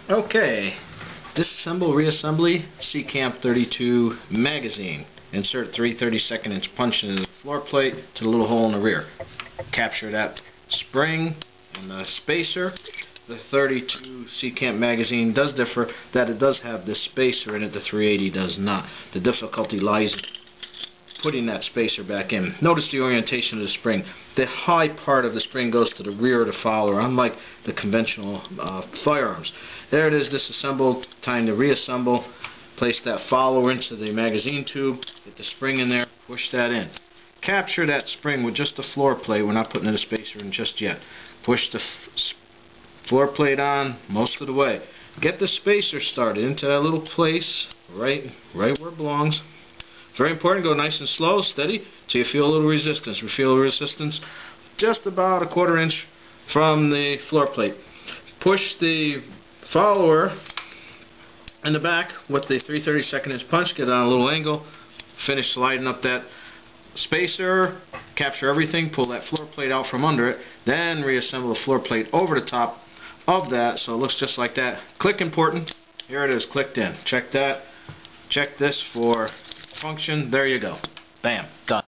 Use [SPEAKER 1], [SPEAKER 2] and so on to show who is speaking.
[SPEAKER 1] Okay, disassemble reassembly C-Camp 32 magazine. Insert 3 32nd inch punch into the floor plate to the little hole in the rear. Capture that spring and the spacer. The 32 C-Camp magazine does differ that it does have this spacer in it, the 380 does not. The difficulty lies in putting that spacer back in. Notice the orientation of the spring. The high part of the spring goes to the rear of the follower, unlike the conventional firearms. There it is, disassembled. Time to reassemble. Place that follower into the magazine tube, get the spring in there, push that in. Capture that spring with just the floor plate. We're not putting in a spacer in just yet. Push the floor plate on most of the way. Get the spacer started into that little place, right where it belongs. Very important, go nice and slow, steady, till you feel a little resistance. We feel resistance just about a 1/4 inch from the floor plate. Push the follower in the back with the 3 32nd inch punch, get on a little angle, finish sliding up that spacer, capture everything, pull that floor plate out from under it, then reassemble the floor plate over the top of that so it looks just like that. Click important. Here it is, clicked in. Check that. Check this for function. There you go. Bam. Done.